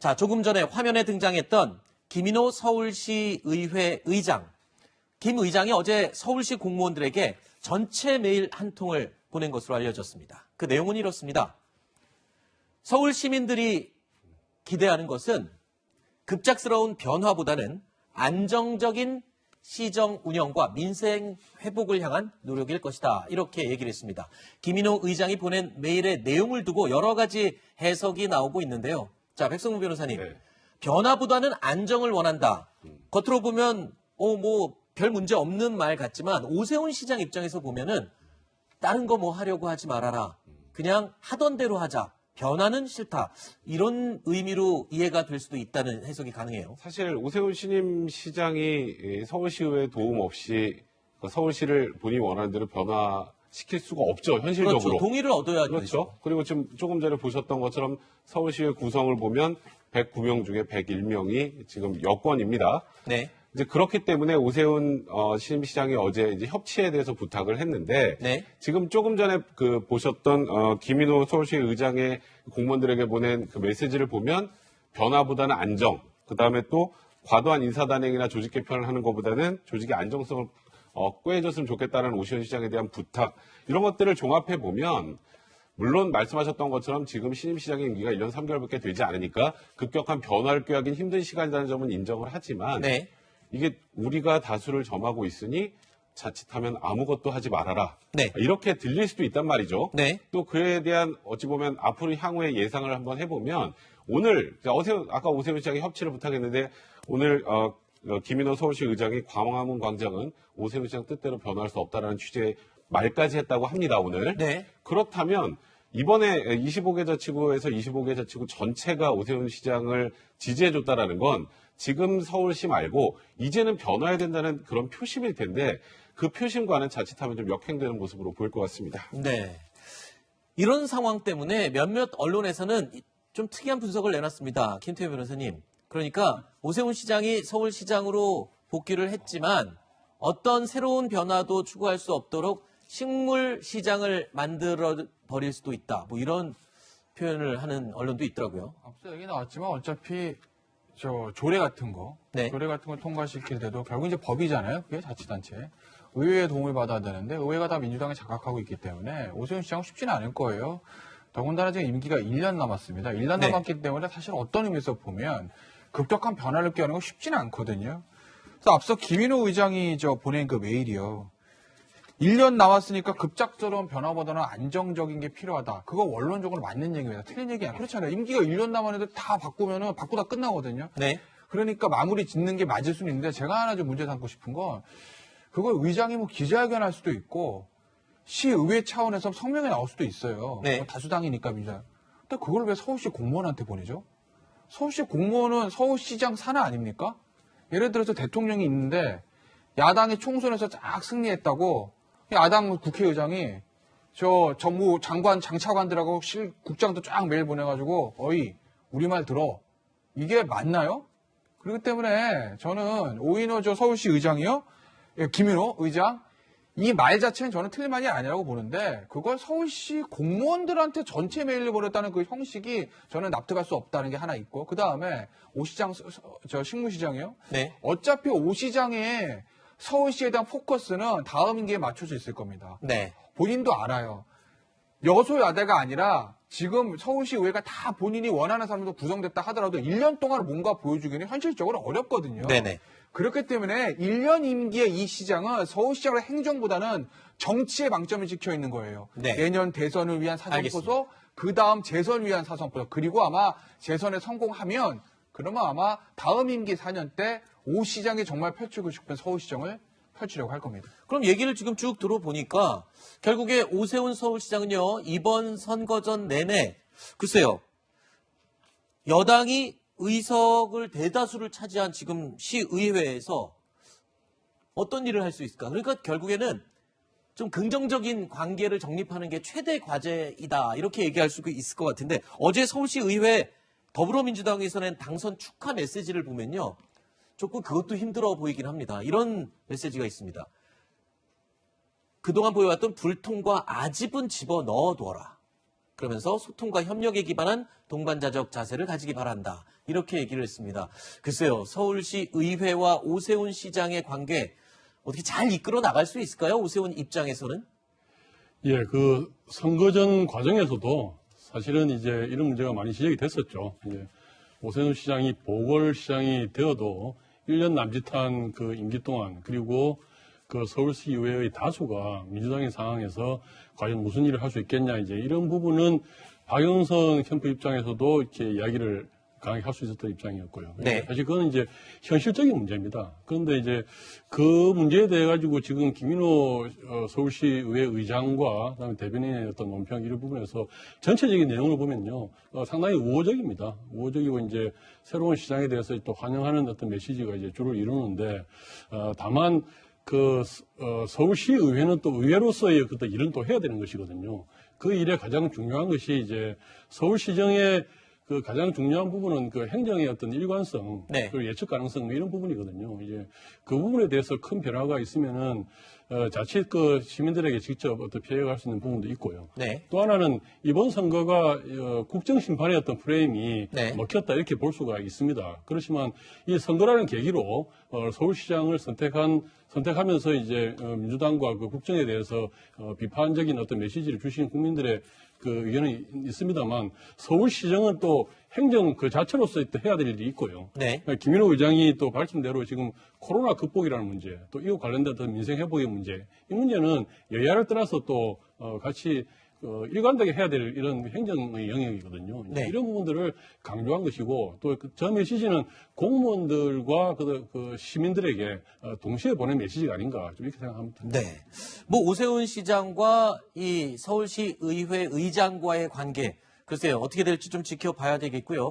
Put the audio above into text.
자, 조금 전에 화면에 등장했던 김인호 서울시의회 의장. 김 의장이 어제 서울시 공무원들에게 전체 메일 한 통을 보낸 것으로 알려졌습니다. 그 내용은 이렇습니다. 서울 시민들이 기대하는 것은 급작스러운 변화보다는 안정적인 시정 운영과 민생 회복을 향한 노력일 것이다. 이렇게 얘기를 했습니다. 김인호 의장이 보낸 메일의 내용을 두고 여러 가지 해석이 나오고 있는데요. 자, 백성문 변호사님. 네. 변화보다는 안정을 원한다. 겉으로 보면 별 문제 없는 말 같지만 오세훈 시장 입장에서 보면은 다른 거 뭐 하려고 하지 말아라. 그냥 하던 대로 하자. 변화는 싫다. 이런 의미로 이해가 될 수도 있다는 해석이 가능해요. 사실 오세훈 신임 시장이 서울시의회 도움 없이 서울시를 본인이 원하는 대로 변화시킬 수가 없죠. 현실적으로. 그렇죠. 동의를 얻어야 그렇죠. 되죠. 그리고 지금 조금 전에 보셨던 것처럼 서울시의 구성을 보면 109명 중에 101명이 지금 여권입니다. 네. 이제 그렇기 때문에 오세훈 신임 시장이 어제 이제 협치에 대해서 부탁을 했는데 네. 지금 조금 전에 보셨던 김인호 서울시 의장의 공무원들에게 보낸 그 메시지를 보면 변화보다는 안정, 그 다음에 또 과도한 인사단행이나 조직 개편을 하는 것보다는 조직의 안정성을 꾀해줬으면 좋겠다는 오세훈 시장에 대한 부탁, 이런 것들을 종합해 보면 물론 말씀하셨던 것처럼 지금 신임 시장의 임기가 1년 3개월밖에 되지 않으니까 급격한 변화를 꾀하기는 힘든 시간이라는 점은 인정을 하지만 네. 이게 우리가 다수를 점하고 있으니 자칫하면 아무것도 하지 말아라. 네. 이렇게 들릴 수도 있단 말이죠. 네. 또 그에 대한 어찌 보면 앞으로 향후의 예상을 한번 해보면 오늘 아까 오세훈 시장이 협치를 부탁했는데 오늘 김인호 서울시 의장이 광화문 광장은 오세훈 시장 뜻대로 변화할 수 없다라는 취지의 말까지 했다고 합니다. 오늘. 네. 그렇다면 이번에 25개 자치구에서 25개 자치구 전체가 오세훈 시장을 지지해줬다라는 건 지금 서울시 말고 이제는 변화해야 된다는 그런 표심일 텐데 그 표심과는 자칫하면 좀 역행되는 모습으로 보일 것 같습니다. 네. 이런 상황 때문에 몇몇 언론에서는 좀 특이한 분석을 내놨습니다. 김태효 변호사님. 그러니까 오세훈 시장이 서울시장으로 복귀를 했지만 어떤 새로운 변화도 추구할 수 없도록 식물시장을 만들어 버릴 수도 있다. 뭐 이런 표현을 하는 언론도 있더라고요. 앞서 얘기 나왔지만 어차피 조례 같은 거, 네. 조례 같은 걸 통과시킬 때도 결국 이제 법이잖아요. 그게 자치단체. 의회의 도움을 받아야 되는데 의회가 다 민주당에 장악하고 있기 때문에 오세훈 시장은 쉽지는 않을 거예요. 더군다나 지금 임기가 1년 남았습니다. 1년 네. 남았기 때문에 사실 어떤 의미에서 보면 급격한 변화를 꾀하는 건 쉽지는 않거든요. 그래서 앞서 김인호 의장이 보낸 그 메일이요. 1년 남았으니까 급작스러운 변화보다는 안정적인 게 필요하다. 그거 원론적으로 맞는 얘기입니다. 틀린 얘기 아니에요. 그렇잖아요. 임기가 1년 남았는데 다 바꾸면은 바꾸다 끝나거든요. 네. 그러니까 마무리 짓는 게 맞을 수는 있는데 제가 하나 좀 문제 삼고 싶은 건 그걸 의장이 기자회견 할 수도 있고 시의회 차원에서 성명이 나올 수도 있어요. 네. 다수당이니까 민주당. 근데 그걸 왜 서울시 공무원한테 보내죠? 서울시 공무원은 서울시장 산하 아닙니까? 예를 들어서 대통령이 있는데 야당이 총선에서 쫙 승리했다고 야당 국회의장이 정무 장관 장차관들하고 국장도 쫙 메일 보내가지고 어이 우리 말 들어. 이게 맞나요? 그렇기 때문에 저는 오인호 서울시 의장이요. 김인호 의장 이 말 자체는 저는 틀린 말이 아니라고 보는데 그걸 서울시 공무원들한테 전체 메일을 보냈다는 그 형식이 저는 납득할 수 없다는 게 하나 있고 그 다음에 오 시장 식무시장이요. 네. 어차피 오 시장의 서울시에 대한 포커스는 다음 임기에 맞춰져 있을 겁니다. 네. 본인도 알아요. 여소야대가 아니라 지금 서울시 의회가 다 본인이 원하는 사람도 구성됐다 하더라도 1년 동안 뭔가 보여주기는 현실적으로 어렵거든요. 네네. 그렇기 때문에 1년 임기의 이 시장은 서울시장의 행정보다는 정치에 방점이 찍혀 있는 거예요. 네. 내년 대선을 위한 사정포서, 그 다음 재선을 위한 사정포서, 그리고 아마 재선에 성공하면 그러면 아마 다음 임기 4년 때 오 시장이 정말 펼치고 싶은 서울시장을 펼치려고 할 겁니다. 그럼 얘기를 지금 쭉 들어보니까 결국에 오세훈 서울시장은요. 이번 선거전 내내 글쎄요. 여당이 의석을 대다수를 차지한 지금 시의회에서 어떤 일을 할 수 있을까? 그러니까 결국에는 좀 긍정적인 관계를 정립하는 게 최대 과제이다. 이렇게 얘기할 수 있을 것 같은데 어제 서울시의회 더불어민주당에서 낸 당선 축하 메시지를 보면요. 조금 그것도 힘들어 보이긴 합니다. 이런 메시지가 있습니다. 그동안 보여왔던 불통과 아집은 집어 넣어둬라. 그러면서 소통과 협력에 기반한 동반자적 자세를 가지기 바란다. 이렇게 얘기를 했습니다. 글쎄요, 서울시 의회와 오세훈 시장의 관계 어떻게 잘 이끌어 나갈 수 있을까요? 오세훈 입장에서는? 예, 그 선거 전 과정에서도 사실은 이제 이런 문제가 많이 지적이 됐었죠. 예, 오세훈 시장이 보궐시장이 되어도 1년 남짓한 그 임기 동안 그리고 그 서울시 의회의 다수가 민주당의 상황에서 과연 무슨 일을 할 수 있겠냐 이제 이런 부분은 박영선 캠프 입장에서도 이렇게 이야기를 강하게 할 수 있었던 입장이었고요. 네. 사실 그건 이제 현실적인 문제입니다. 그런데 이제 그 문제에 대해 가지고 지금 김인호 서울시 의회 의장과 그다음에 대변인의 어떤 논평 이런 부분에서 전체적인 내용을 보면요, 상당히 우호적입니다. 우호적이고 이제 새로운 시장에 대해서 또 환영하는 어떤 메시지가 이제 주를 이루는데, 다만 서울시 의회는 또 의회로서의 그 일은 또 해야 되는 것이거든요. 그 일에 가장 중요한 것이 이제 서울시정의 그 가장 중요한 부분은 그 행정의 어떤 일관성, 네. 그리고 예측 가능성 뭐 이런 부분이거든요. 이제 그 부분에 대해서 큰 변화가 있으면은 자칫 그 시민들에게 직접 어떤 피해가 갈 수 있는 부분도 있고요. 네. 또 하나는 이번 선거가 국정심판의 어떤 프레임이 네. 먹혔다 이렇게 볼 수가 있습니다. 그렇지만 이 선거라는 계기로 서울시장을 선택하면서 이제 민주당과 그 국정에 대해서 비판적인 어떤 메시지를 주신 국민들의 그 의견은 있습니다만 서울시정은 또 행정 그 자체로서 또 해야 될 일이 있고요. 네. 김인호 의장이 또 밝힌 대로 지금 코로나 극복이라는 문제, 또 이와 관련된 어떤 민생 회복의 문제, 이 문제는 여야를 떠나서 또 같이 일관되게 해야 될 이런 행정의 영역이거든요. 네. 이런 부분들을 강조한 것이고 또 저 메시지는 공무원들과 그 시민들에게 동시에 보낸 메시지가 아닌가 좀 이렇게 생각합니다. 네. 뭐 오세훈 시장과 이 서울시 의회 의장과의 관계 글쎄요 어떻게 될지 좀 지켜봐야 되겠고요.